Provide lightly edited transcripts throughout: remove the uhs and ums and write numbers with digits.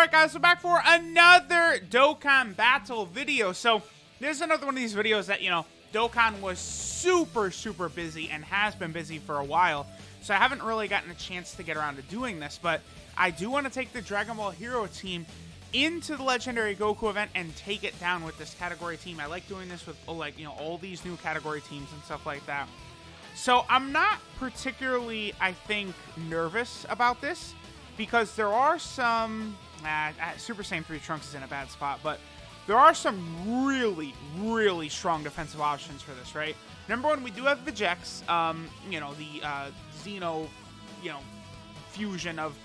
Alright guys, we're back for another Dokkan battle video. So, this is another one of these videos that, Dokkan was super busy and has been busy for a while. So I haven't really gotten a chance to get around to doing this, but I do want to take the Dragon Ball Hero team into the Legendary Goku event and take it down with this category team. I like doing this with, all these new category teams and stuff like that. So I'm not particularly, I think, nervous about this, because there are some... Super Saiyan 3 Trunks is in a bad spot, but there are some really strong defensive options for this, right? Number one, we do have the Jex, the Xeno, fusion of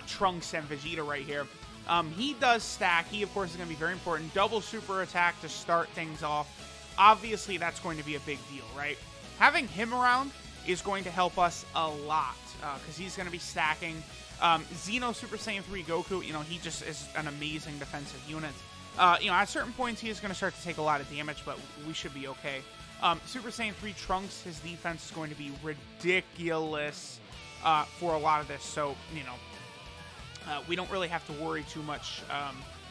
Trunks and Vegeta right here. He does stack. He, of course, is going to be very important. Double super attack to start things off. Obviously, that's going to be a big deal, right? Having him around is going to help us a lot, because he's going to be stacking. Xeno Super Saiyan 3 Goku, he just is an amazing defensive unit. At certain points, he is going to start to take a lot of damage, but we should be okay. Super Saiyan 3 Trunks, his defense is going to be ridiculous for a lot of this, so, we don't really have to worry too much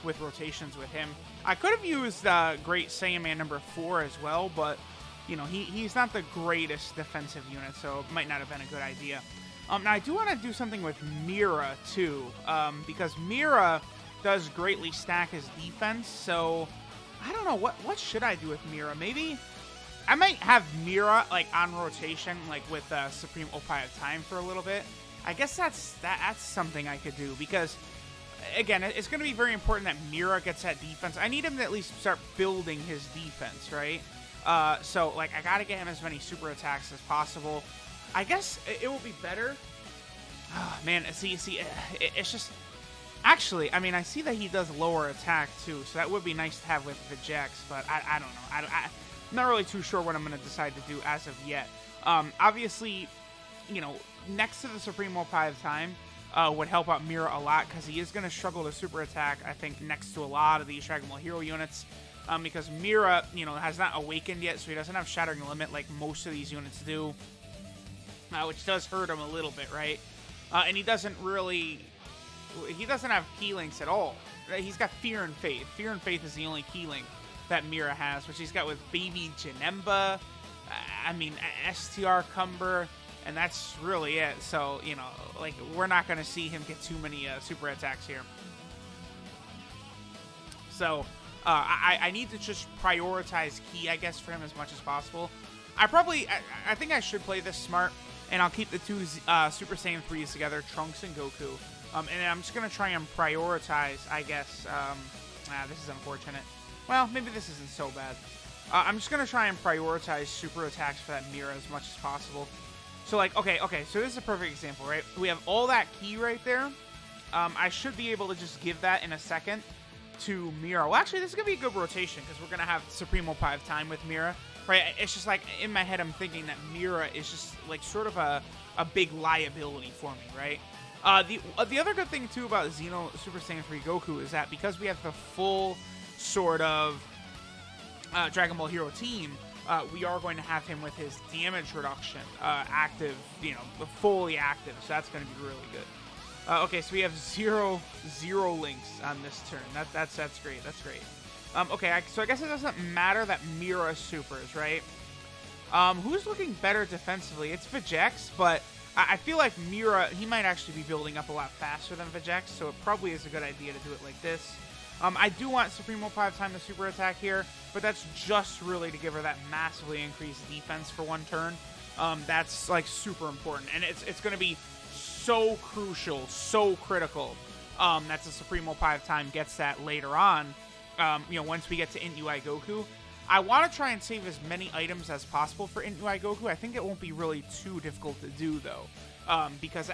with rotations with him. I could have used Great Saiyaman number 4 as well, but, he's not the greatest defensive unit, so it might not have been a good idea. Now, I do want to do something with Mira, too, because Mira does greatly stack his defense, so I don't know, what should I do with Mira? Maybe I might have Mira, on rotation, with Supreme Oppai of Time for a little bit. I guess that's something I could do, because, again, it's going to be very important that Mira gets that defense. I need him to at least start building his defense, right? So, I got to get him as many super attacks as possible. I guess it will be better. Oh, man, see, it's just... Actually, I see that he does lower attack, too, so that would be nice to have with the Jax, but I don't know. I'm not really too sure what I'm going to decide to do as of yet. Obviously, next to the Supreme Oppai of Time would help out Mira a lot, because he is going to struggle to super attack, I think, next to a lot of these Dragon Ball Hero units. Because Mira, has not awakened yet, so he doesn't have Shattering Limit like most of these units do. Which does hurt him a little bit, right? And he doesn't have key links at all. Right? He's got Fear and Faith. Fear and Faith is the only key link that Mira has, which he's got with Baby Janemba, STR Cumber, and that's really it. So, we're not going to see him get too many super attacks here. So, I need to just prioritize key, I guess, for him as much as possible. I think I should play this smart, and I'll keep the two Super Saiyan 3s together, Trunks and Goku. And I'm just going to try and prioritize, I guess. This is unfortunate. Well, maybe this isn't so bad. I'm just going to try and prioritize super attacks for that Mira as much as possible. So, okay, so this is a perfect example, right? We have all that key right there. I should be able to just give that in a second to Mira. Well, actually, this is going to be a good rotation, because we're going to have Supreme Oppai of Time with Mira. Right, it's just in my head, I'm thinking that Mira is just sort of a big liability for me, right? The other good thing too about Xeno Super Saiyan 3 Goku is that because we have the full sort of Dragon Ball Hero team, we are going to have him with his damage reduction active, fully active. So that's going to be really good. Okay, so we have zero links on this turn. That's great. That's great. Okay, so I guess it doesn't matter that Mira supers, right? Who's looking better defensively? It's Vegeta, but I feel like Mira, he might actually be building up a lot faster than Vegeta, so it probably is a good idea to do it like this. I do want Supreme Oppai of Time to super attack here, but that's just really to give her that massively increased defense for one turn. That's, super important, and it's going to be so crucial, so critical that the Supreme Oppai of Time gets that later on. Once we get to Int UI Goku. I want to try and save as many items as possible for Int UI Goku. I think it won't be really too difficult to do, though, because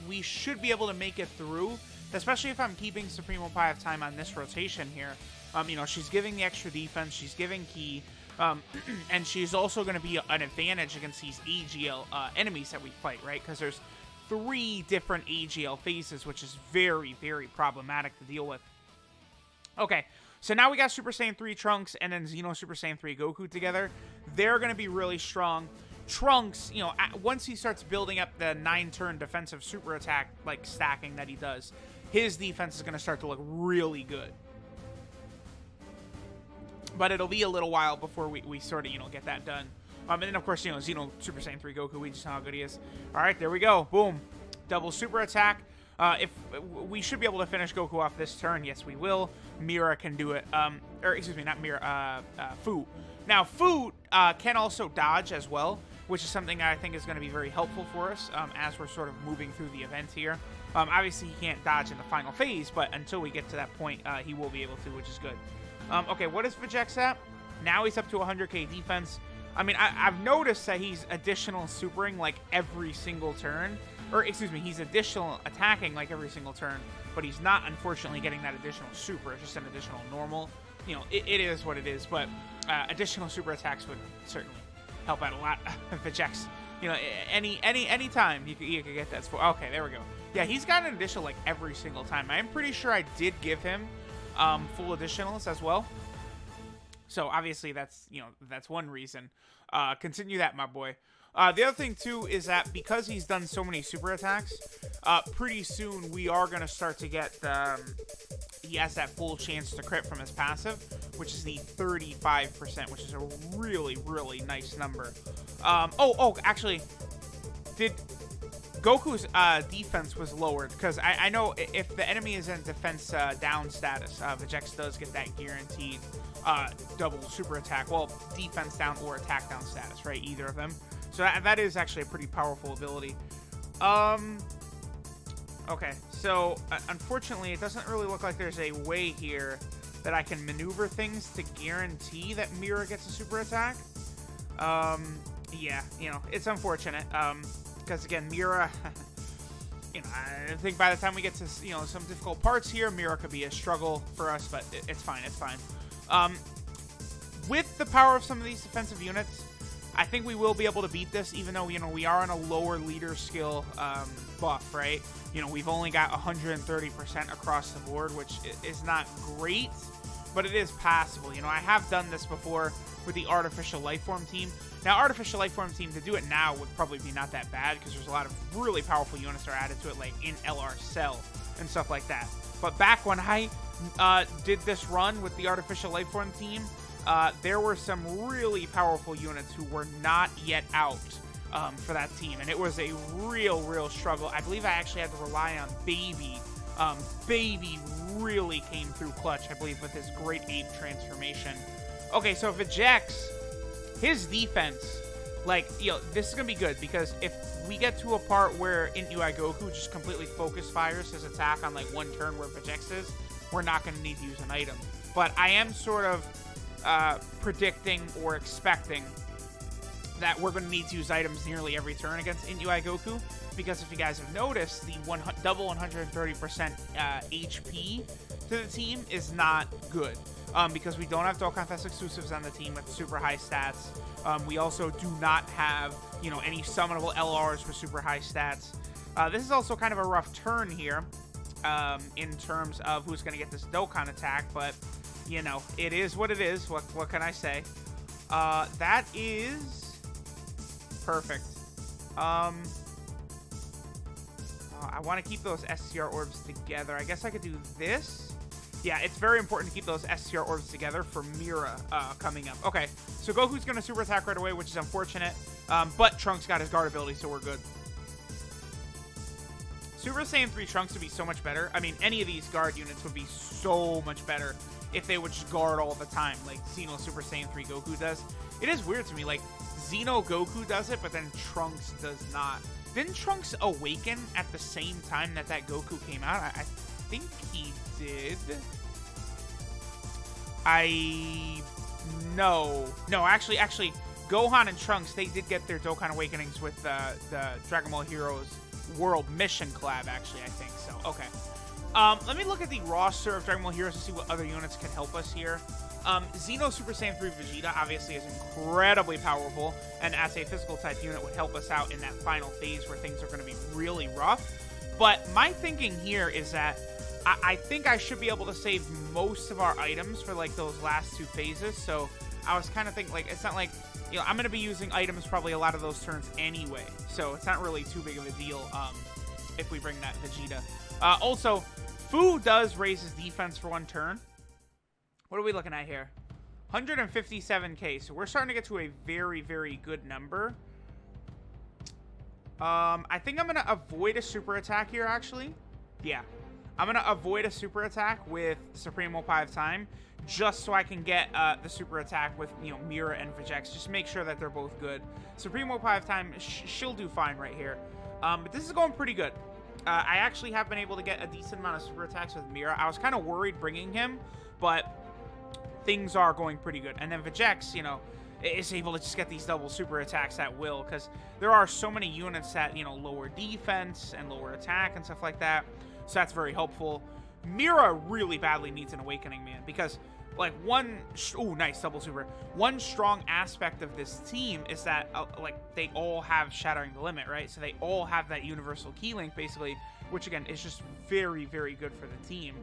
we should be able to make it through, especially if I'm keeping Supreme Oppai of Time on this rotation here. She's giving the extra defense, she's giving key, and she's also going to be an advantage against these AGL enemies that we fight, right? Because there's 3 different AGL phases, which is very problematic to deal with. Okay. So now we got Super Saiyan 3 Trunks and then Xeno Super Saiyan 3 Goku together. They're going to be really strong. Trunks, once he starts building up the 9-turn defensive super attack, stacking that he does, his defense is going to start to look really good. But it'll be a little while before we sort of, you know, get that done. And then, of course, you know, Xeno Super Saiyan 3 Goku, we just know how good he is. All right, there we go. Boom. Double super attack. If we should be able to finish Goku off this turn, yes, we will. Mira can do it. Or, excuse me, not Mira, Fu. Now, Fu can also dodge as well, which is something I think is going to be very helpful for us as we're sort of moving through the event here. Obviously, he can't dodge in the final phase, but until we get to that point, he will be able to, which is good. Okay, what is Vegeks at? Now he's up to 100k defense. I mean, I've noticed that he's additional supering like every single turn. Or, excuse me, he's additional attacking like every single turn. But he's not, unfortunately, getting that additional super. It's just an additional normal. You know, it is what it is. But additional super attacks would certainly help out a lot. Vegeks, you know, any time you could get that. Okay, there we go. Yeah, he's got an additional like every single time. I'm pretty sure I did give him full additionals as well. So obviously that's, you know, that's one reason. Continue that, my boy. The other thing too is that because he's done so many super attacks, pretty soon we are going to start to get he has that full chance to crit from his passive, which is the 35%, which is a really, really nice number. Actually, did Goku's defense was lowered, because I know if the enemy is in defense down status, Vegeks does get that guaranteed double super attack. Well, defense down or attack down status, right? Either of them. So that is actually a pretty powerful ability. Okay, so unfortunately, it doesn't really look like there's a way here that I can maneuver things to guarantee that Mira gets a super attack. Yeah, you know, it's unfortunate. Because again, Mira, you know, I think by the time we get to, you know, some difficult parts here, Mira could be a struggle for us, but it's fine, it's fine. With the power of some of these defensive units, I think we will be able to beat this, even though, you know, we are on a lower leader skill buff, right? You know, we've only got 130% across the board, which is not great, but it is passable. You know, I have done this before with the Artificial Lifeform team. Now, Artificial Lifeform team, to do it now would probably be not that bad, because there's a lot of really powerful units that are added to it, like in LR Cell and stuff like that. But back when I did this run with the Artificial Lifeform team, there were some really powerful units who were not yet out for that team, and it was a real struggle. I believe I actually had to rely on Baby. Baby really came through clutch, I believe, with his Great Ape transformation. Okay, so Vegeks, his defense, like, you know, this is gonna be good, because if we get to a part where UI Goku just completely focus fires his attack on like one turn where Vegeks is, we're not gonna need to use an item. But I am sort of predicting or expecting that we're going to need to use items nearly every turn against UI Goku, because if you guys have noticed, the double 130% HP to the team is not good, because we don't have Dokkan Fest exclusives on the team with super high stats. We also do not have, you know, any summonable LRs with super high stats. This is also kind of a rough turn here in terms of who's going to get this Dokkan attack, but you know, it is what it is. What can I say? That is perfect. I want to keep those STR orbs together. I guess I could do this. Yeah, it's very important to keep those STR orbs together for Mira coming up. Okay, so Goku's going to super attack right away, which is unfortunate. But Trunks got his guard ability, so we're good. Super Saiyan 3 Trunks would be so much better. I mean, any of these guard units would be so much better if they would just guard all the time, like Xeno Super Saiyan 3 Goku does. It is weird to me, like, Xeno Goku does it, but then Trunks does not. Didn't Trunks awaken at the same time that Goku came out? I think he did. No, actually, Gohan and Trunks, they did get their Dokkan Awakenings with the Dragon Ball Heroes World Mission collab, actually, I think so. Okay. Let me look at the roster of Dragon Ball Heroes to see what other units can help us here. Xeno Super Saiyan 3 Vegeta obviously is incredibly powerful, and as a physical type unit would help us out in that final phase where things are going to be really rough. But my thinking here is that I think I should be able to save most of our items for like those last two phases. So I was kind of thinking, like, it's not like, you know, I'm going to be using items probably a lot of those turns anyway, so it's not really too big of a deal if we bring that Vegeta. Also, Fu does raise his defense for 1 turn. What are we looking at here? 157k. So we're starting to get to a very, very good number. I think I'm going to avoid a super attack here, actually. Yeah. I'm going to avoid a super attack with Supremo 5 time, just so I can get the super attack with, you know, Mira and Vegex. Just make sure that they're both good. Supremo 5 time, she'll do fine right here. But this is going pretty good. I actually have been able to get a decent amount of super attacks with Mira. I was kind of worried bringing him, but things are going pretty good. And then Vegex, you know, is able to just get these double super attacks at will, because there are so many units that, you know, lower defense and lower attack and stuff like that. So that's very helpful. Mira really badly needs an awakening, man, because like nice double super. One strong aspect of this team is that like they all have Shattering the Limit, right? So they all have that universal key link basically, which again is just very, very good for the team.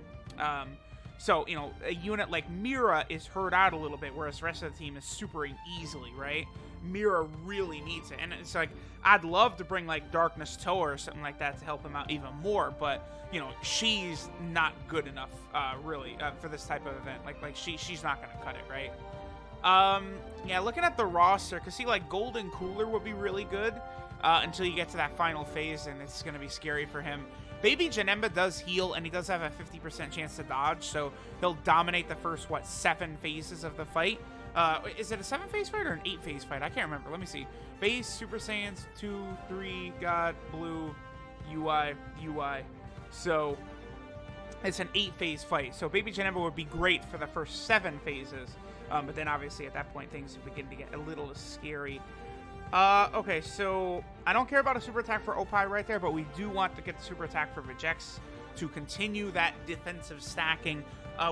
So, you know, a unit like Mira is hurt out a little bit, whereas the rest of the team is supering easily, right? Mira really needs it. And it's like, I'd love to bring, like, Darkness Toa or something like that to help him out even more, but, you know, she's not good enough, really, for this type of event. Like she's not going to cut it, right? Yeah, looking at the roster, because, see, like, Golden Cooler would be really good until you get to that final phase, and it's going to be scary for him. Baby Janemba does heal, and he does have a 50% chance to dodge, so he'll dominate the first, 7 phases of the fight. Is it a 7-phase fight or an 8-phase fight? I can't remember. Let me see. Base, Super Saiyans, 2, 3, God, Blue, UI. So, it's an 8-phase fight. So, Baby Janemba would be great for the first 7 phases. But then, obviously, at that point, things begin to get a little scary. Okay, so I don't care about a super attack for Opie right there, but we do want to get the super attack for Vegex to continue that defensive stacking.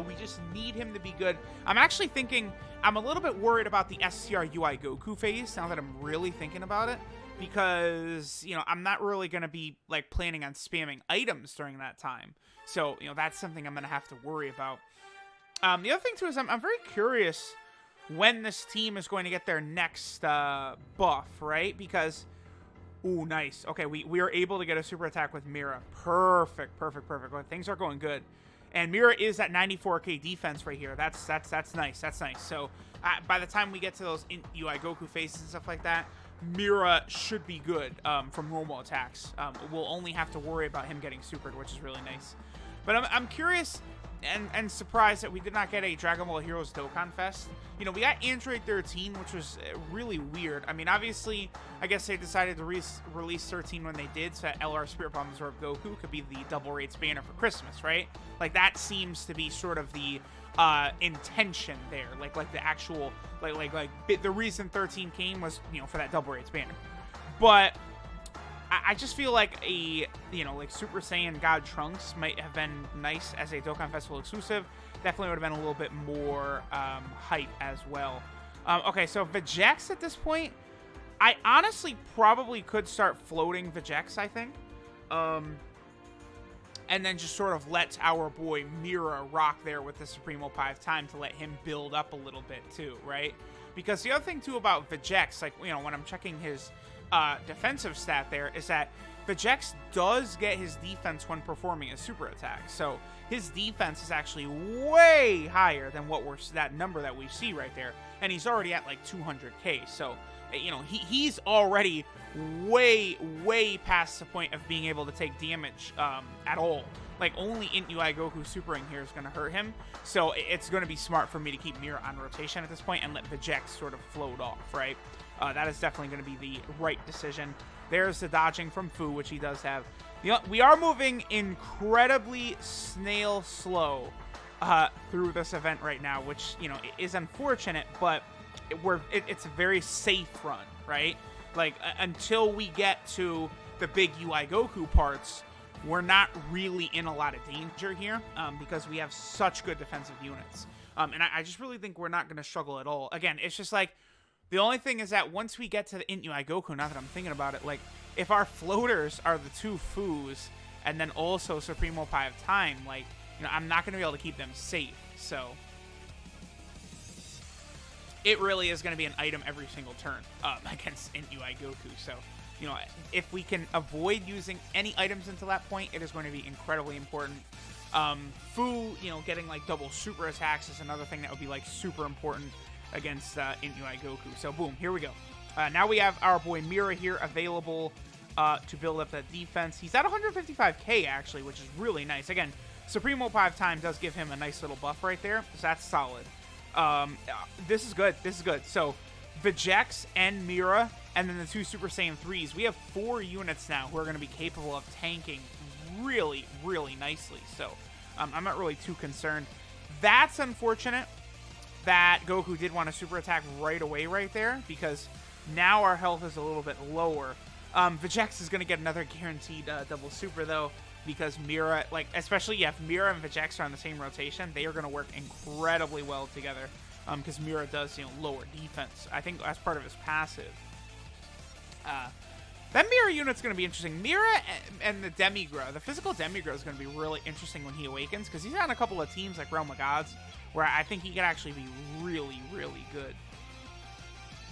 We just need him to be good. I'm actually thinking, I'm a little bit worried about the STR UI Goku phase now that I'm really thinking about it, because, you know, I'm not really going to be, like, planning on spamming items during that time. So, you know, that's something I'm going to have to worry about. The other thing, too, is I'm very curious when this team is going to get their next buff, right? Because, ooh, nice. Okay, we are able to get a super attack with Mira. Perfect. Well, things are going good. And Mira is at 94k defense right here. That's nice. That's nice. So by the time we get to those UI Goku phases and stuff like that, Mira should be good from normal attacks. We'll only have to worry about him getting supered, which is really nice. But I'm curious and surprised that we did not get a Dragon Ball Heroes Dokkan Fest. You know, we got Android 13, which was really weird. I mean, obviously, I guess they decided to release 13 when they did, so that LR Spirit Bomb Absorb Goku could be the double rates banner for Christmas, right? Like, that seems to be sort of the intention there. Like the actual, the reason 13 came was, you know, for that double rates banner. But I just feel like like Super Saiyan God Trunks might have been nice as a Dokkan Festival exclusive. Definitely would have been a little bit more hype as well. Okay, so Vegex at this point, I honestly probably could start floating Vegex, I think. And then just sort of let our boy Mira rock there with the Supremo 5 time to let him build up a little bit too, right? Because the other thing too about Vegex, like, you know, when I'm checking his defensive stat there, is that Vegex does get his defense when performing a super attack. So his defense is actually way higher than that number that we see right there. And he's already at like 200k. So, you know, he's already way past the point of being able to take damage at all. Like, only Int UI Goku supering here is going to hurt him. So it's going to be smart for me to keep Mira on rotation at this point and let Vegex sort of float off, right? That is definitely going to be the right decision. There's the dodging from Fu, which he does have. You know, we are moving incredibly snail slow through this event right now, which, you know, is unfortunate, but it's a very safe run, right? Like, until we get to the big UI Goku parts, we're not really in a lot of danger here because we have such good defensive units. And I just really think we're not going to struggle at all. Again, it's just like, the only thing is that once we get to the Int UI Goku, now that I'm thinking about it, like, if our floaters are the 2 Fus and then also Supremo 5 time, like, you know, I'm not going to be able to keep them safe. So it really is going to be an item every single turn against Int UI Goku. So, you know, if we can avoid using any items until that point, it is going to be incredibly important. Fu, you know, getting like double super attacks is another thing that would be like super important against Inuai Goku. So boom, here we go. Now we have our boy Mira here available to build up that defense. He's at 155k actually, which is really nice. Again, Supremo 5 time does give him a nice little buff right there, so that's solid. This is good. This is good. So Vegex and Mira, and then the 2 Super Saiyan 3s. We have 4 units now who are going to be capable of tanking really, really nicely. So I'm not really too concerned. That's unfortunate that Goku did want to super attack right away right there, because now our health is a little bit lower. Vegex is going to get another guaranteed double super, though, because Mira, like, especially if Mira and Vegex are on the same rotation, they are going to work incredibly well together, because Mira does, you know, lower defense. I think that's part of his passive. That Mira unit's going to be interesting. Mira and the Demigra, the physical Demigra is going to be really interesting when he awakens, because he's on a couple of teams like Realm of Gods, where I think he could actually be really, really good.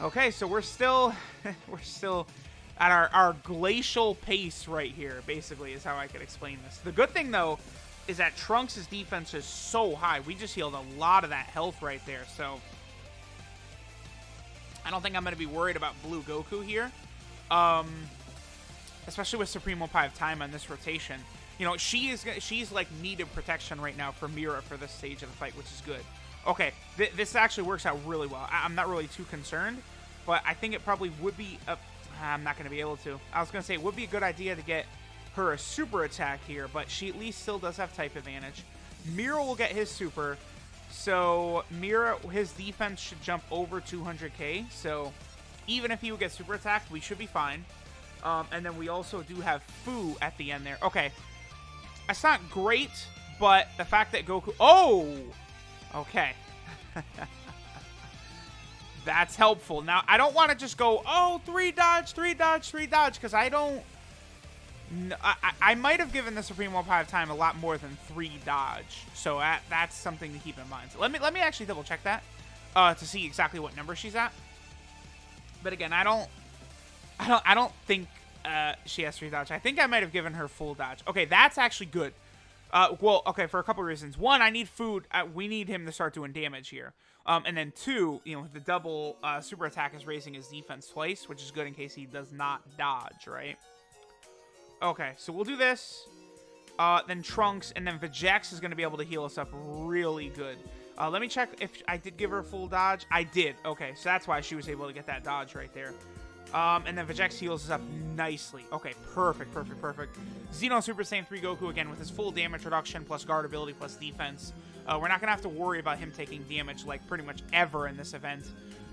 Okay, so we're still at our glacial pace right here, basically, is how I could explain this. The good thing, though, is that Trunks' defense is so high. We just healed a lot of that health right there, so I don't think I'm going to be worried about Blue Goku here. Especially with Supremo 5 time on this rotation. You know, she's like needed protection right now for Mira for this stage of the fight, which is good. Okay, this actually works out really well. I'm not really too concerned, but I think it probably would be I'm not going to be able to. I was going to say it would be a good idea to get her a super attack here, but she at least still does have type advantage. Mira will get his super, so Mira, his defense should jump over 200k, so even if he would get super attacked, we should be fine. And then we also do have Fu at the end there. Okay. That's not great, but the fact that Goku... Oh! Okay. That's helpful. Now, I don't want to just go, oh, 3 dodge, 3 dodge, 3 dodge, because I don't... I might have given the Supremo 5 time a lot more than 3 dodge. So that's something to keep in mind. So let me actually double check that to see exactly what number she's at. But again, I don't think she has 3 dodge. I think I might have given her full dodge. Okay, that's actually good. Well, okay, for a couple reasons. One, I need food. We need him to start doing damage here. And then 2, you know, the double super attack is raising his defense twice, which is good in case he does not dodge, right? Okay, so we'll do this. Then Trunks, and then Vegex is going to be able to heal us up really good. Let me check if I did give her full dodge. I did. Okay, so that's why she was able to get that dodge right there. And then Vegex heals us up nicely. Okay, perfect, perfect, perfect. Xeno Super Saiyan 3 Goku again with his full damage reduction plus guard ability plus defense. We're not going to have to worry about him taking damage like pretty much ever in this event.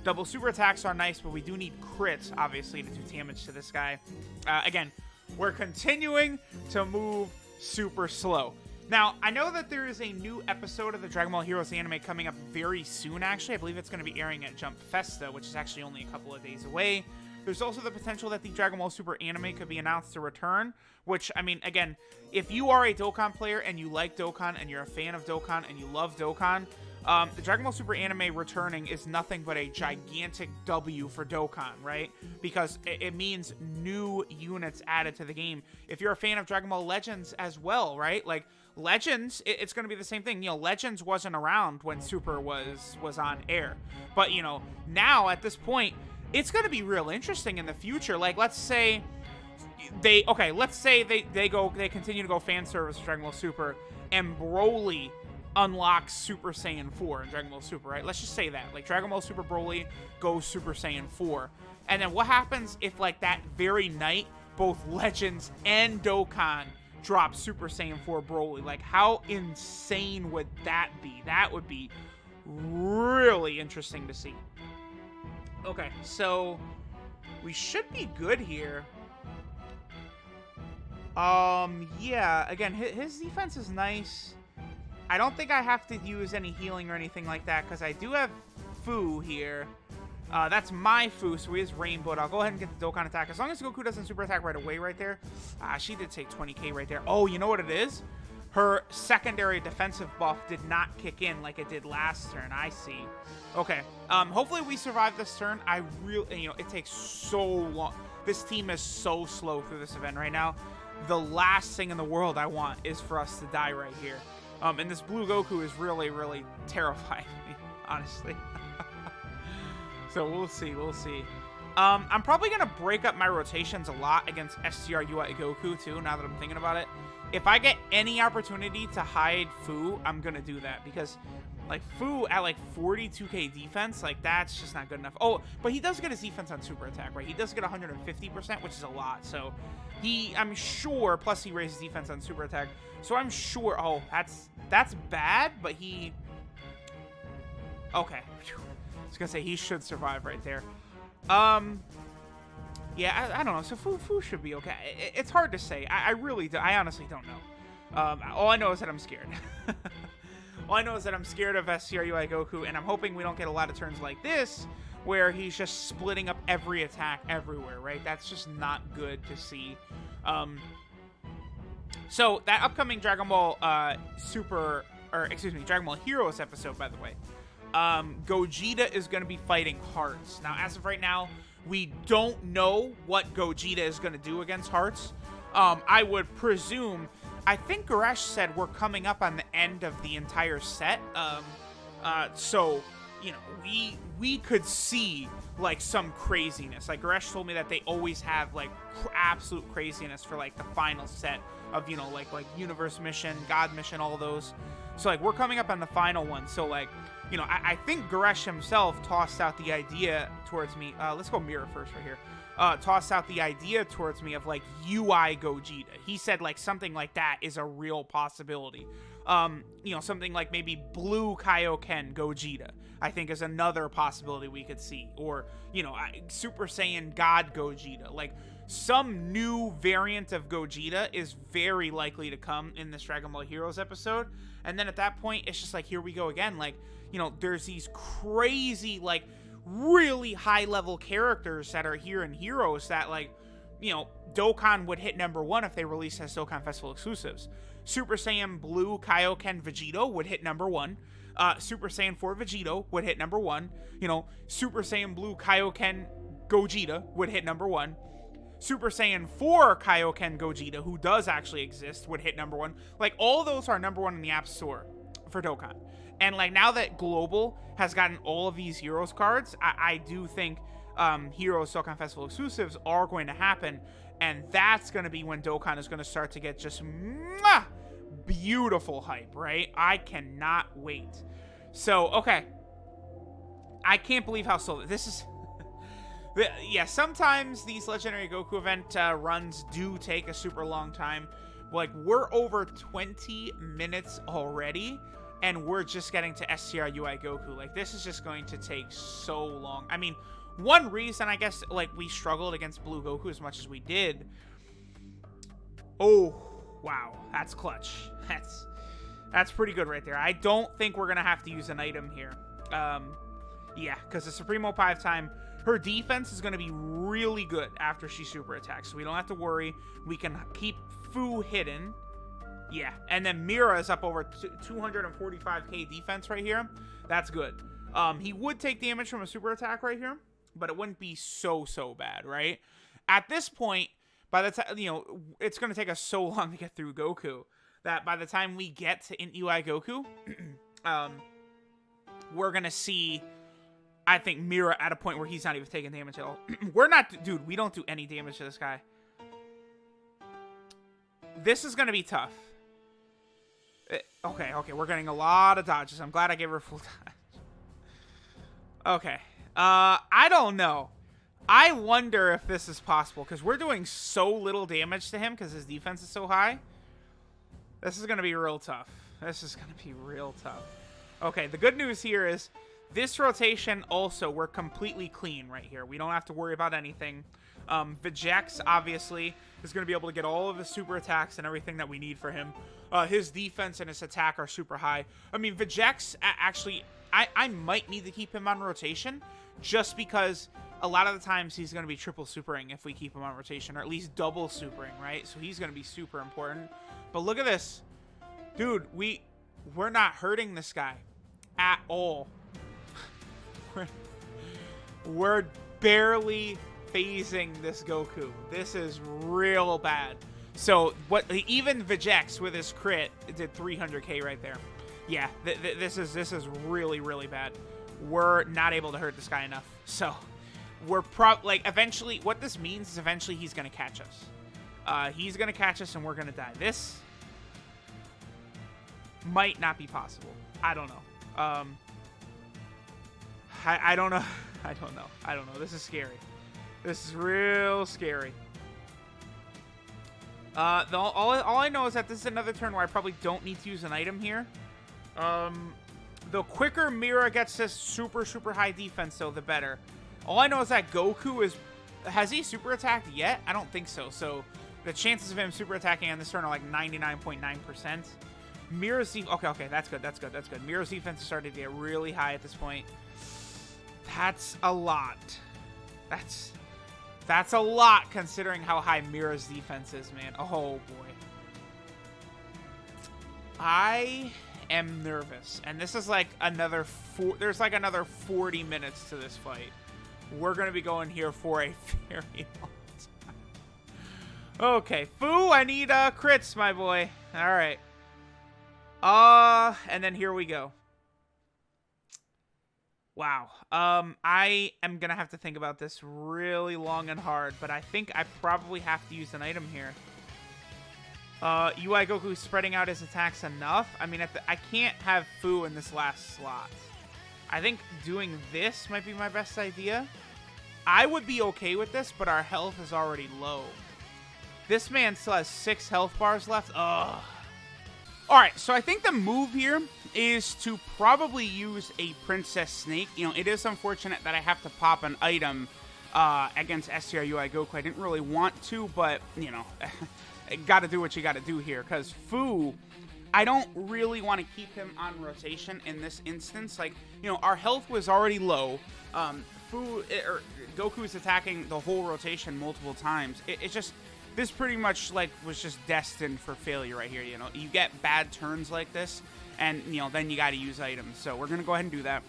Double super attacks are nice, but we do need crits, obviously, to do damage to this guy. Again, we're continuing to move super slow. Now, I know that there is a new episode of the Dragon Ball Heroes anime coming up very soon, actually. I believe it's going to be airing at Jump Festa, which is actually only a couple of days away. There's also the potential that the Dragon Ball Super anime could be announced to return, which, I mean, again, if you are a Dokkan player and you like Dokkan and you're a fan of Dokkan and you love Dokkan, the Dragon Ball Super anime returning is nothing but a gigantic W for Dokkan, right? Because it means new units added to the game. If you're a fan of Dragon Ball Legends as well, right? Like, Legends, it's going to be the same thing. You know, Legends wasn't around when Super was on air. But, you know, now, at this point, it's going to be real interesting in the future. Like, let's say they continue to go fan service for Dragon Ball Super, and Broly unlocks Super Saiyan 4 in Dragon Ball Super, right? Let's just say that. Like, Dragon Ball Super Broly goes Super Saiyan 4. And then what happens if, like, that very night, both Legends and Dokkan drop Super Saiyan 4 Broly? Like, how insane would that be? That would be really interesting to see. Okay, so we should be good here. Yeah, again, his defense is nice. I don't think I have to use any healing or anything like that, because I do have Fu here. That's my Fu, so he is Rainbow. I'll go ahead and get the Dokkan attack. As long as Goku doesn't super attack right away right there. She did take 20k right there. Oh, you know what it is? Her secondary defensive buff did not kick in like it did last turn. I see. Okay. Hopefully we survive this turn. I really, you know, it takes so long. This team is so slow through this event right now the last thing in the world I want is for us to die right here. And this blue Goku is really, really terrifying me, honestly. So we'll see, we'll see. I'm probably going to break up my rotations a lot against STR-UI Goku, too, now that I'm thinking about it. If I get any opportunity to hide Fu, I'm going to do that. Because, like, Fu at, like, 42k defense, like, that's just not good enough. Oh, but he does get his defense on super attack, right? He does get 150%, which is a lot. So, I'm sure, plus he raises defense on super attack. So, I'm sure, oh, that's bad, but he... Okay. I was going to say, he should survive right there. Yeah, I don't know. So Fu should be okay. It's hard to say. I really do. I honestly don't know. All I know is that I'm scared. All I know is that I'm scared of STR-UI Goku, and I'm hoping we don't get a lot of turns like this, where he's just splitting up every attack everywhere, right? That's just not good to see. So that upcoming Dragon Ball Dragon Ball Heroes episode, by the way, Gogeta is going to be fighting Hearts. Now, as of right now, we don't know what Gogeta is going to do against Hearts. I would presume, I think Goresh said we're coming up on the end of the entire set. So, you know, we could see, like, some craziness. Like, Goresh told me that they always have, like, absolute craziness for, like, the final set of, you know, like Universe Mission, God Mission, all those. So, like, we're coming up on the final one. So, like, you know, I think Goresh himself tossed out the idea towards me. Let's go Mirror first right here. Tossed out the idea towards me of, like, UI Gogeta. He said, like, something like that is a real possibility. You know, something like maybe Blue Kaioken Gogeta, I think, is another possibility we could see. Or, you know, Super Saiyan God Gogeta. Like, some new variant of Gogeta is very likely to come in this Dragon Ball Heroes episode. And then at that point, it's just like, here we go again. Like, you know, there's these crazy, like, really high-level characters that are here in Heroes that, like, you know, Dokkan would hit #1 if they released as Dokkan Festival exclusives. Super Saiyan Blue Kaioken Vegito would hit #1. Super Saiyan 4 Vegito would hit #1. You know, Super Saiyan Blue Kaioken Gogeta would hit #1. Super Saiyan 4 Kaioken Gogeta, who does actually exist, would hit #1. Like, all those are #1 in the App Store for Dokkan. And, like, now that Global has gotten all of these Heroes cards, I do think Heroes Dokkan Festival exclusives are going to happen. And that's going to be when Dokkan is going to start to get just beautiful hype, right? I cannot wait. So, okay. I can't believe how slow this is. Yeah, sometimes these Legendary Goku event runs do take a super long time. Like, we're over 20 minutes already, and we're just getting to STR-UI Goku. Like, this is just going to take so long. I mean, one reason, I guess, like, we struggled against Blue Goku as much as we did. Oh, wow. That's clutch. That's pretty good right there. I don't think we're going to have to use an item here. Yeah, because the Supremo 5 time, her defense is going to be really good after she super attacks. So we don't have to worry. We can keep Fu hidden. Yeah, and then Mira is up over 245k defense right here. That's good. He would take damage from a super attack right here, but it wouldn't be so bad, right? At this point, by the time, you know, it's going to take us so long to get through Goku that by the time we get to UI Goku, we're going to see, I think, Mira at a point where he's not even taking damage at all. We're not, dude, we don't do any damage to this guy. This is going to be tough. Okay, we're getting a lot of dodges. I'm glad I gave her full dodge. Okay. I don't know. I wonder if this is possible, because we're doing so little damage to him because his defense is so high. This is going to be real tough. Okay, the good news here is this rotation also, we're completely clean right here. We don't have to worry about anything. Vegex, obviously, is going to be able to get all of the super attacks and everything that we need for him. His defense and his attack are super high. I mean, Vegex, actually, I might need to keep him on rotation just because a lot of the times he's going to be triple supering if we keep him on rotation, or at least double supering, right? So he's going to be super important. But look at this. Dude, we're not hurting this guy at all. We're barely phasing this Goku. This is real bad. So what? Even Vegeks with his crit did 300k right there. Yeah, this is really, really bad. We're not able to hurt this guy enough. So we're like eventually. What this means is eventually he's gonna catch us. He's gonna catch us and we're gonna die. This might not be possible. I don't know. I don't know. I don't know. I don't know. This is scary. This is real scary. All I know is that this is another turn where I probably don't need to use an item here. The quicker Mira gets this super, super high defense, though, the better. All I know is that Goku is... Has he super attacked yet? I don't think so. So the chances of him super attacking on this turn are like 99.9%. Mira's... Okay, that's good. That's good. That's good. Mira's defense is starting to get really high at this point. That's a lot. That's a lot considering how high Mira's defense is, man. Oh, boy. I am nervous. And this is like another... There's like another 40 minutes to this fight. We're going to be going here for a very long time. Okay. Fu, I need crits, my boy. All right. And then here we go. Wow. I am going to have to think about this really long and hard, but I think I probably have to use an item here. UI Goku spreading out his attacks enough. I mean, I can't have Fu in this last slot. I think doing this might be my best idea. I would be okay with this, but our health is already low. This man still has 6 health bars left. Ugh. Alright, so I think the move here is to probably use a Princess Snake. You know, it is unfortunate that I have to pop an item against STR UI Goku. I didn't really want to, but, you know, gotta do what you gotta do here. Because Fu, I don't really want to keep him on rotation in this instance. Like, you know, our health was already low. Goku's attacking the whole rotation multiple times. It's just... This pretty much, like, was just destined for failure right here, you know. You get bad turns like this, and, you know, then you gotta use items. So we're gonna go ahead and do that.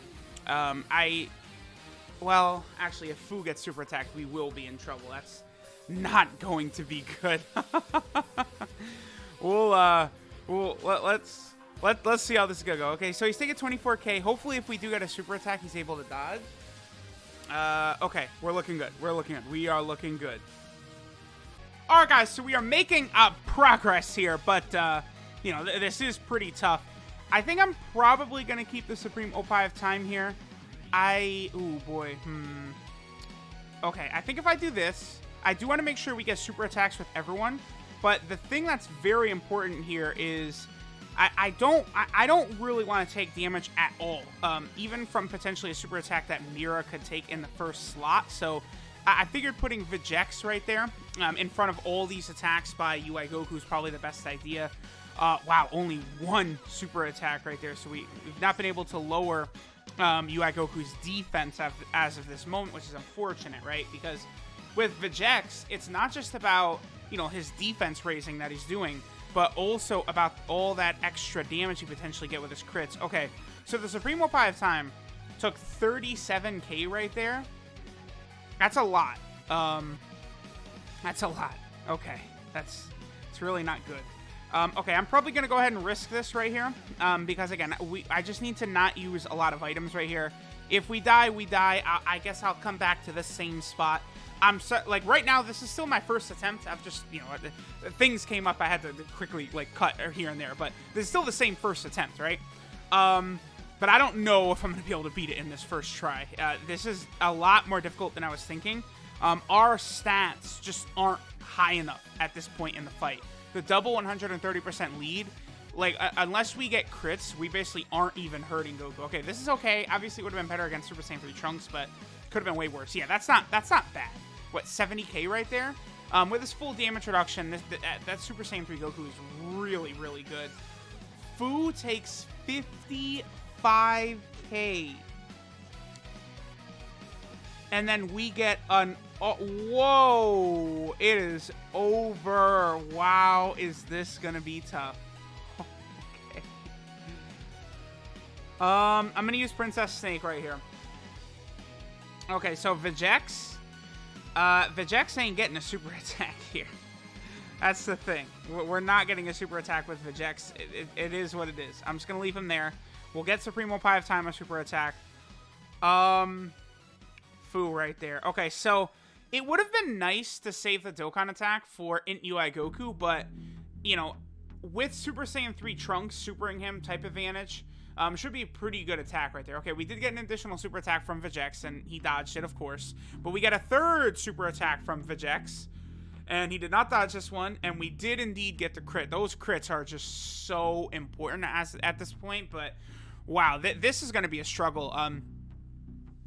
Well, actually, if Fu gets super attacked, we will be in trouble. That's not going to be good. Let's see how this is gonna go. Okay, so he's taking 24k. Hopefully, if we do get a super attack, he's able to dodge. Okay, we're looking good. We're looking good. We are looking good. Alright, guys, so we are making progress here, but, you know, this is pretty tough. I think I'm probably going to keep the Supreme Opie of Time here. Ooh, boy, Okay, I think if I do this, I do want to make sure we get super attacks with everyone, but the thing that's very important here is I don't really want to take damage at all, even from potentially a super attack that Mira could take in the first slot, so... I figured putting Vegeks right there in front of all these attacks by UI Goku is probably the best idea. Wow, only one super attack right there. So we've not been able to lower UI Goku's defense as of this moment, which is unfortunate, right? Because with Vegeks, it's not just about, you know, his defense raising that he's doing, but also about all that extra damage you potentially get with his crits. Okay, so the Supreme Opie of Time took 37k right there. That's a lot. That's a lot. Okay. It's really not good. Okay, I'm probably going to go ahead and risk this right here. Because, again, I just need to not use a lot of items right here. If we die, we die. I guess I'll come back to the same spot. Like, right now, this is still my first attempt. I've just, you know, things came up. I had to quickly, like, cut here and there. But this is still the same first attempt, right? But I don't know if I'm going to be able to beat it in this first try. This is a lot more difficult than I was thinking. Our stats just aren't high enough at this point in the fight. The double 130% lead, like, unless we get crits, we basically aren't even hurting Goku. Okay, this is okay. Obviously, it would have been better against Super Saiyan 3 Trunks, but could have been way worse. Yeah, that's not bad. What, 70k right there? With this full damage reduction, that Super Saiyan 3 Goku is really, really good. Fu takes 55k. And then we get an... whoa! It is over. Wow, is this going to be tough? Okay. I'm going to use Princess Snake right here. Okay, so Vegeks. Vegeks ain't getting a super attack here. That's the thing. We're not getting a super attack with Vegeks. It is what it is. I'm just going to leave him there. We'll get Supremo 5 time a super attack. Fu right there. Okay, so it would have been nice to save the Dokkan attack for Int UI Goku, but, you know, with Super Saiyan 3 Trunks supering him type advantage, should be a pretty good attack right there. Okay, we did get an additional super attack from Vegeks, and he dodged it, of course. But we got a third super attack from Vegeks, and he did not dodge this one, and we did indeed get the crit. Those crits are just so important at this point, but wow, this is going to be a struggle.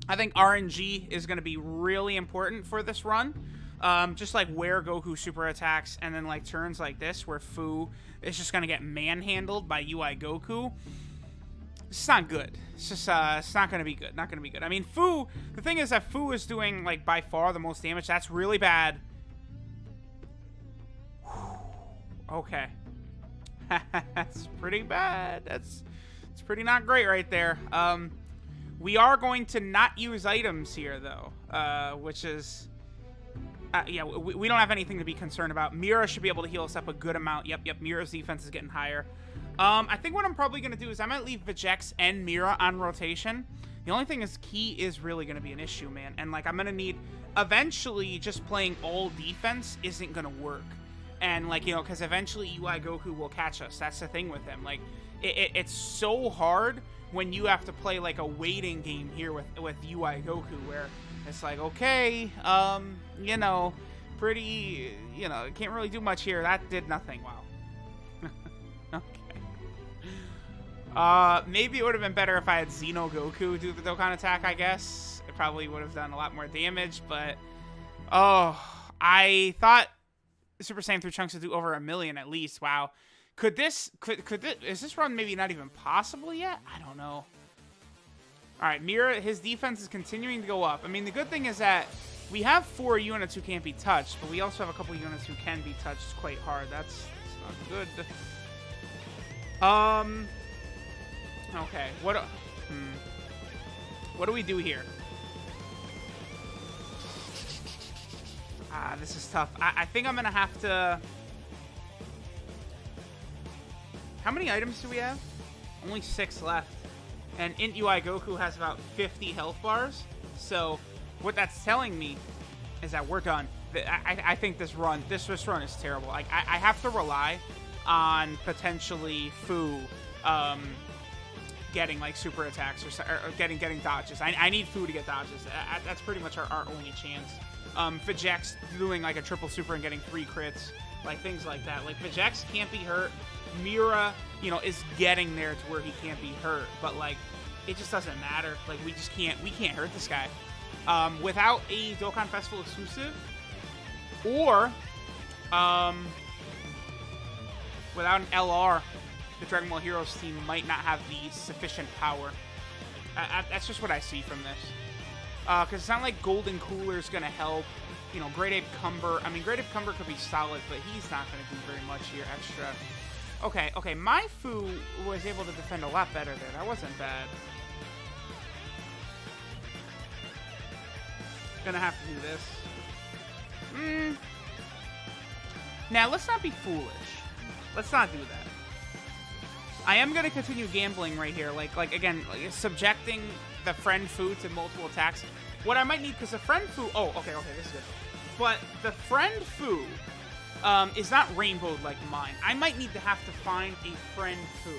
I think RNG is going to be really important for this run. Just like where Goku super attacks, and then like turns like this where Fu is just going to get manhandled by UI Goku. It's not good. It's just, it's not going to be good. Not going to be good. I mean, Fu, the thing is that Fu is doing, like, by far the most damage. That's really bad. Okay. That's pretty bad. It's pretty not great right there. We are going to not use items here, though, which is... yeah, we don't have anything to be concerned about. Mira should be able to heal us up a good amount. Yep, Mira's defense is getting higher. I think what I'm probably going to do is I might leave Vegeks and Mira on rotation. The only thing is Ki is really going to be an issue, man. And, like, I'm going to need... Eventually, just playing all defense isn't going to work. And, like, you know, because eventually UI Goku will catch us. That's the thing with him. Like, it's so hard when you have to play, like, a waiting game here with UI Goku, where it's like, okay, you know, pretty, you know, can't really do much here. That did nothing. Wow. Okay. Maybe it would have been better if I had Xeno Goku do the Dokkan attack, I guess. It probably would have done a lot more damage, but... Oh, I thought Super Saiyan 3 Trunks would do over 1 million at least. Wow. Could this... Is this run maybe not even possible yet? I don't know. Alright, Mira, his defense is continuing to go up. I mean, the good thing is that we have 4 units who can't be touched, but we also have a couple units who can be touched quite hard. That's not good. Okay, what do we do here? This is tough. I think I'm gonna have to... How many items do we have? Only 6 left. And Int UI Goku has about 50 health bars. So what that's telling me is that we're done. I think this run is terrible. Like I have to rely on potentially Fu getting like super attacks or getting dodges. I need Fu to get dodges. That's pretty much our only chance. Vegeks doing like a triple super and getting 3 crits, like things like that. Like Vegeks can't be hurt. Mira, you know, is getting there to where he can't be hurt, but like it just doesn't matter. Like we can't hurt this guy without a Dokkan Festival exclusive, or without an LR. The Dragon Ball Heroes team might not have the sufficient power. That's just what I see from this. Because it's not like Golden Cooler's going to help. You know, Great Ape Cumber. I mean, Great Ape Cumber could be solid, but he's not going to do very much here extra. Okay, my Fu was able to defend a lot better there. That wasn't bad. Gonna have to do this. Now, let's not be foolish. Let's not do that. I am gonna continue gambling right here. Like again, like subjecting the friend Fu to multiple attacks. What I might need, because the friend Fu... Oh, okay, this is good. But the friend Fu... is not rainbowed like mine. I might need to have to find a friend Fu.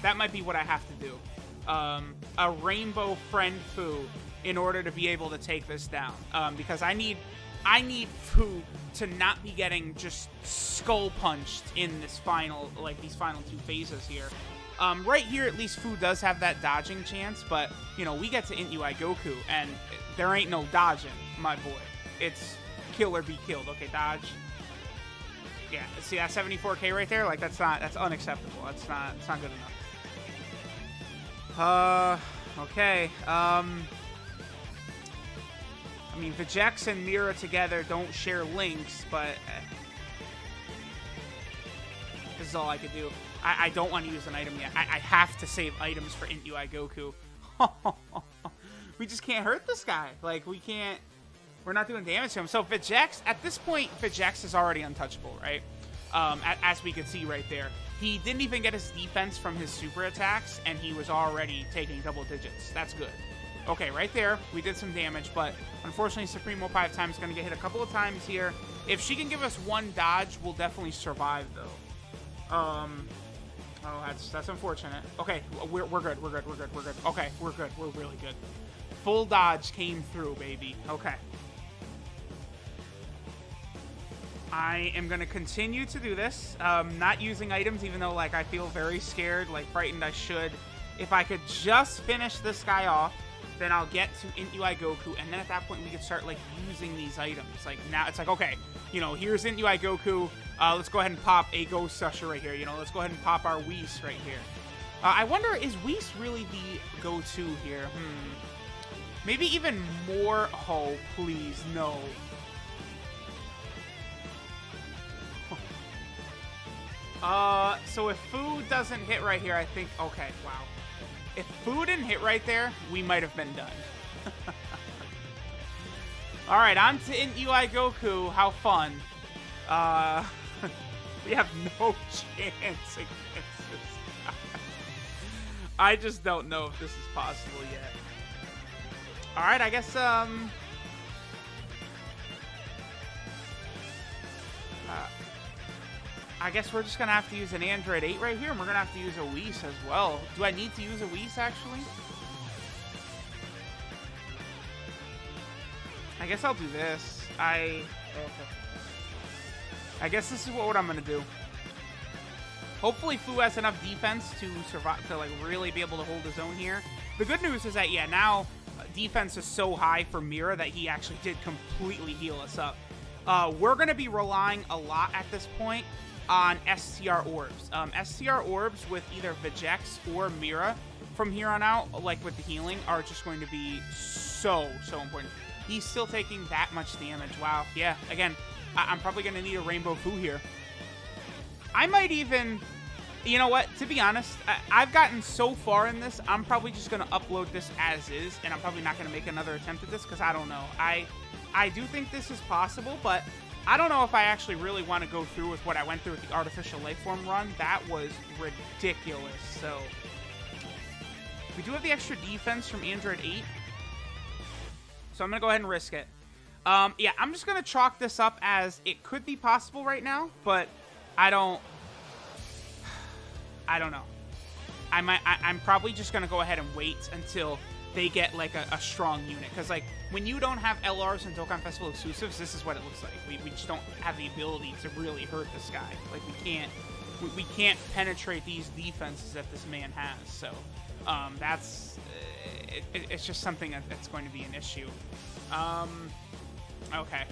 That might be what I have to do. A rainbow friend Fu in order to be able to take this down. Because I need Fu to not be getting just skull punched in this final, like these final 2 phases here. Right here, at least Fu does have that dodging chance, but you know we get to Int UI Goku and there ain't no dodging, my boy. It's kill or be killed. Okay, dodge. Yeah, see that 74k right there? Like that's unacceptable. That's not good enough. Okay. I mean, Vegeks and Mira together don't share links, but this is all I could do. I don't want to use an item yet. I have to save items for Int UI Goku. We just can't hurt this guy. Like, we can't... We're not doing damage to him. So Vegeks, at this point, Vegeks is already untouchable, right? As we could see right there. He didn't even get his defense from his super attacks, and he was already taking double digits. That's good. Okay, right there, we did some damage, but unfortunately, Supremo 5 times is going to get hit a couple of times here. If she can give us one dodge, we'll definitely survive, though. Oh, that's unfortunate. Okay, we're good. Okay, we're good. We're really good. Full dodge came through, baby. Okay. I am going to continue to do this. Not using items, even though, like, I feel very scared, like, frightened I should. If I could just finish this guy off, then I'll get to Int UI Goku, and then at that point we can start, like, using these items. Like, now it's like, okay, you know, here's Int UI Goku. Let's go ahead and pop a Ghost Usher right here. You know, let's go ahead and pop our Whis right here. I wonder, is Whis really the go-to here? Maybe even more. Oh, please, no. So if food doesn't hit right here, I think, okay, wow. If food didn't hit right there, we might have been done. All right, on to Int UI Goku. How fun. We have no chance against this guy. I just don't know if this is possible yet. All right, I guess, I guess we're just going to have to use an Android 8 right here, and we're going to have to use a Whis as well. Do I need to use a Whis, actually? I guess I'll do this. Okay. I guess this is what I'm going to do. Hopefully Fu has enough defense to survive, to like really be able to hold his own here. The good news is that, yeah, now defense is so high for Mira that he actually did completely heal us up. We're going to be relying a lot at this point on STR orbs. STR orbs with either Vegeks or Mira from here on out, like with the healing, are just going to be so important. He's still taking that much damage. Wow. Yeah, again, I'm probably going to need a Rainbow Fu here. I might even, you know what, to be honest, I've gotten so far in this, I'm probably just going to upload this as is, and I'm probably not going to make another attempt at this, because I don't know. I do think this is possible, but I don't know if I actually really want to go through with what I went through with the Artificial Lifeform run. That was ridiculous. So we do have the extra defense from Android 8. So I'm going to go ahead and risk it. Yeah, I'm just going to chalk this up as it could be possible right now, but I don't know. I'm probably just going to go ahead and wait until they get like a strong unit, because like when you don't have LRs and Dokkan Festival exclusives, this is what it looks like. We just don't have the ability to really hurt this guy. Like we can't penetrate these defenses that this man has. So that's it's just something that's going to be an issue. Okay.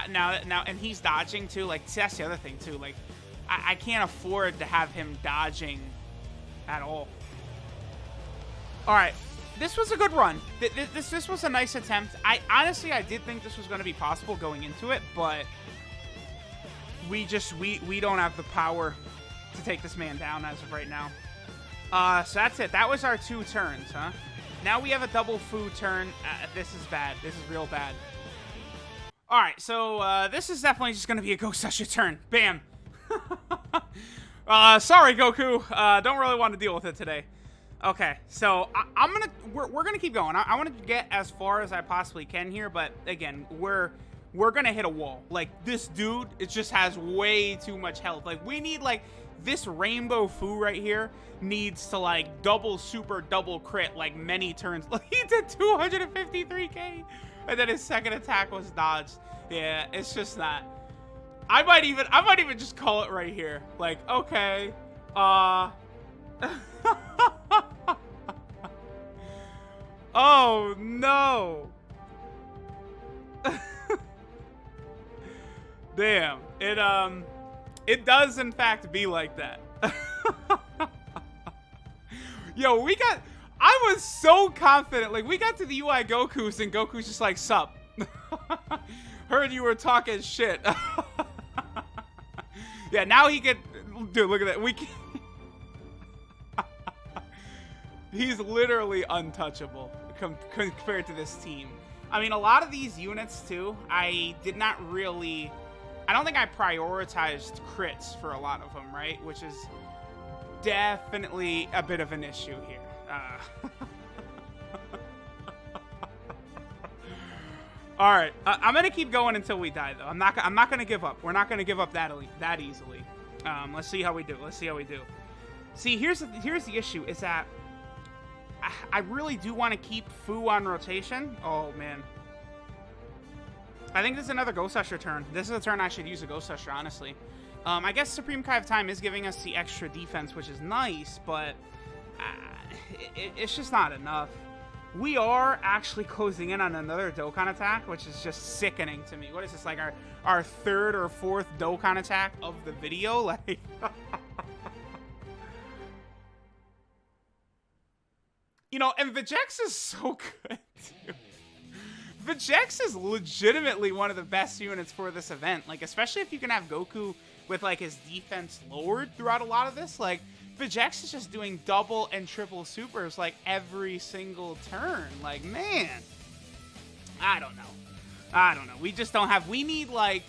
Now, and he's dodging too. Like, see, that's the other thing too. Like, I can't afford to have him dodging at all. All right. This was a good run. This was a nice attempt. Honestly, I did think this was going to be possible going into it, but we don't have the power to take this man down as of right now. So that's it. That was our 2 turns, huh? Now we have a double Fu turn. This is bad. This is real bad. All right, so this is definitely just going to be a Ghost Usher turn. Bam. Sorry, Goku. Don't really want to deal with it today. Okay, so we're gonna keep going. I want to get as far as I possibly can here, but again, we're gonna hit a wall. Like, this dude, it just has way too much health. Like, we need, like, this Rainbow Fu right here needs to, like, double super double crit, like, many turns. Like, he did 253k, and then his second attack was dodged. Yeah, it's just not. I might even just call it right here. Like, okay, oh no. Damn. It does in fact be like that. Yo, I was so confident. Like, we got to the UI Gokus and Goku's just like, sup. Heard you were talking shit. Yeah, now he can, dude, look at that. We can. He's literally untouchable compared to this team. I mean, a lot of these units, too, I did not really... I don't think I prioritized crits for a lot of them, right? Which is definitely a bit of an issue here. All right, I'm gonna keep going until we die, though. I'm not gonna give up. We're not gonna give up that easily. Let's see how we do. See, here's the issue: is that I really do want to keep Fu on rotation. Oh man, I think this is another Ghost Usher turn. This is a turn I should use a Ghost Usher, honestly. I guess Supreme Kai of Time is giving us the extra defense, which is nice, but it's just not enough. We are actually closing in on another Dokkan attack, which is just sickening to me. What is this, like our third or fourth Dokkan attack of the video? Like, you know, and Vegeks is so good, too. Vegeks is legitimately one of the best units for this event. Like, especially if you can have Goku with, like, his defense lowered throughout a lot of this. Like, Vegeks is just doing double and triple supers, like, every single turn. Like, man. I don't know. We just don't have... We need, like...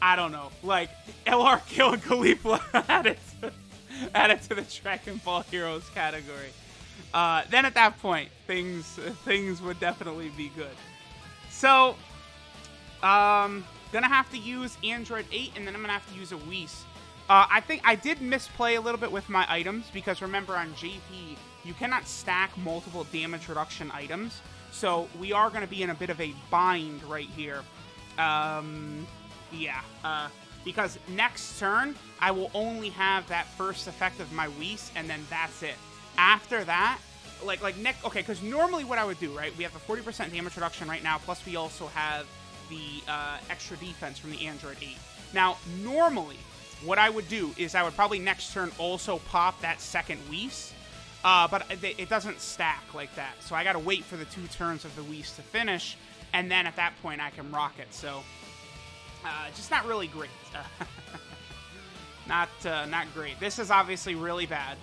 I don't know. Like, LR Kill and Khalifa added to the Dragon Ball Heroes category. Then at that point, things would definitely be good. So, gonna have to use Android 8, and then I'm gonna have to use a Whis. I think I did misplay a little bit with my items, because remember on JP, you cannot stack multiple damage reduction items. So we are going to be in a bit of a bind right here. Because next turn, I will only have that first effect of my Whis, and then that's it. After that, okay, because normally what I would do, right, we have the 40% damage reduction right now, plus we also have the extra defense from the Android 8. Now, normally, what I would do is I would probably next turn also pop that second Whis, but it doesn't stack like that. So I got to wait for the 2 turns of the Whis to finish, and then at that point I can rock it. So just not really great. Not great. This is obviously really bad.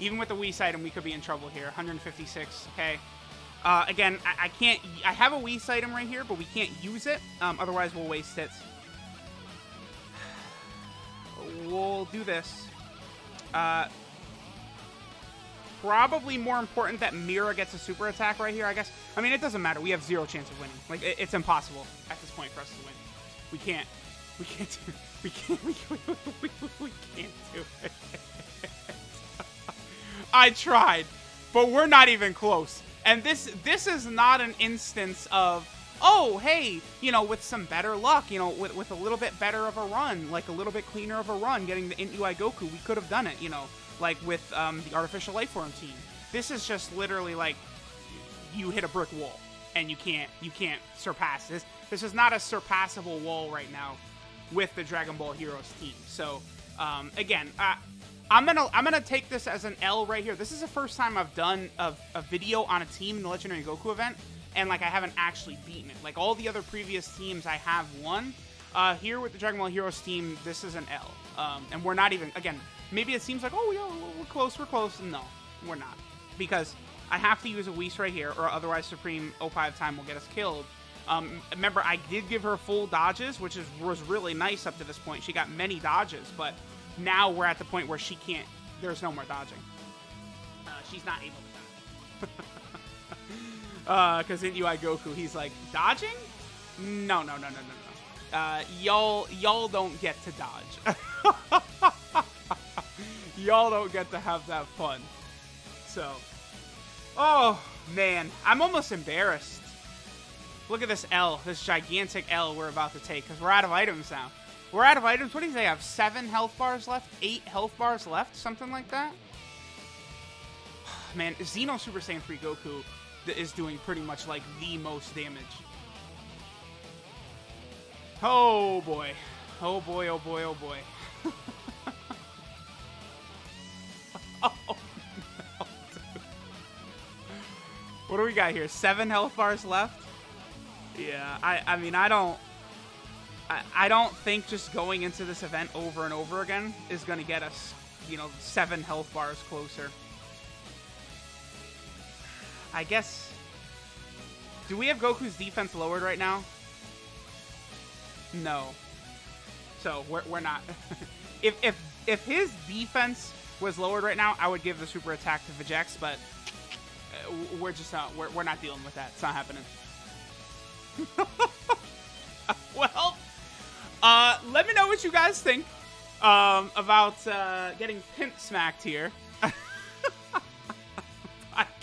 Even with the Whis item, we could be in trouble here. 156, okay. Again, I can't... I have a Whis item right here, but we can't use it. Otherwise, we'll waste it. We'll do this. Probably more important that Mira gets a super attack right here, I guess. I mean, it doesn't matter. We have 0 chance of winning. Like, it's impossible at this point for us to win. We can't do it. I tried, but we're not even close. And this is not an instance of, oh, hey, you know, with some better luck, you know, with a little bit better of a run, like a little bit cleaner of a run, getting the Int UI Goku, we could have done it, you know, like with the Artificial Life Form team. This is just literally like you hit a brick wall and you can't surpass this. This is not a surpassable wall right now with the Dragon Ball Heroes team. So again, I'm gonna take this as an L right here. This is the first time I've done a video on a team in the Legendary Goku event, and like I haven't actually beaten it. Like all the other previous teams I have won. Here with the Dragon Ball Heroes team, this is an L. And we're not even, again, maybe it seems like, oh, yeah, we're close. No, we're not. Because I have to use a Whis right here, or otherwise Supreme O5 time will get us killed. Remember, I did give her full dodges, which was really nice up to this point. She got many dodges, but now we're at the point where she can't, there's no more dodging. She's not able to dodge. Because in UI Goku, he's like, dodging? No. Y'all don't get to dodge. Y'all don't get to have that fun. So, oh, man. I'm almost embarrassed. Look at this L, this gigantic L we're about to take, because we're out of items now. We're out of items. What do you say? I have 7 health bars left? 8 health bars left? Something like that? Man, Xeno Super Saiyan 3 Goku is doing pretty much like the most damage. Oh boy. Oh boy, oh boy, oh boy. Oh no, dude. What do we got here? 7 health bars left? Yeah, I mean, I don't think just going into this event over and over again is going to get us, you know, 7 health bars closer. I guess Do we have Goku's defense lowered right now? No. So we're not. if his defense was lowered right now, I would give the super attack to Vegeks, but we're just not. We're not dealing with that. It's not happening. Well, let me know what you guys think about getting pimp smacked here. By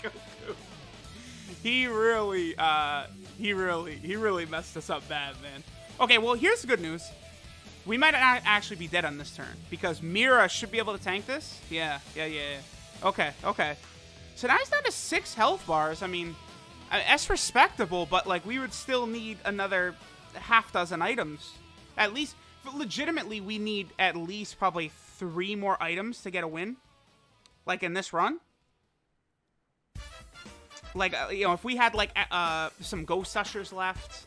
Goku. He really messed us up bad, man. Okay, well, here's the good news. We might not actually be dead on this turn, because Mira should be able to tank this. Yeah. Okay. So now he's down to 6 health bars. I mean, that's respectable, but, like, we would still need another half dozen items. At least, legitimately, we need at least probably 3 more items to get a win. Like, in this run. Like, you know, if we had, like, some Ghost Ushers left...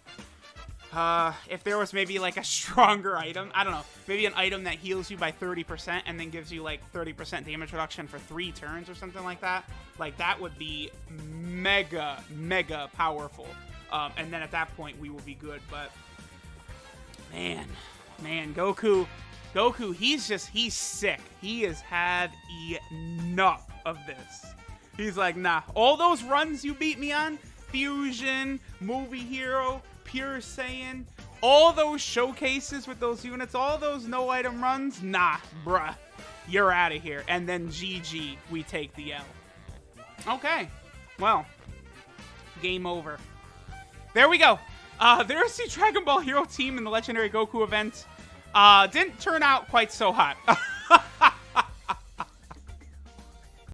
if there was maybe, like, a stronger item, I don't know, maybe an item that heals you by 30% and then gives you, like, 30% damage reduction for 3 turns or something like that, that would be mega powerful. And then at that point, we will be good, but, man, Goku, he's sick. He has had enough of this. He's like, nah, all those runs you beat me on, Fusion, Movie Hero, Pure Saiyan, all those showcases with those units, all those no item runs, nah, bruh, you're out of here. And then GG, we take the L. Okay, well, game over. There we go. There's the Dragon Ball Hero team in the Legendary Goku event. Didn't turn out quite so hot.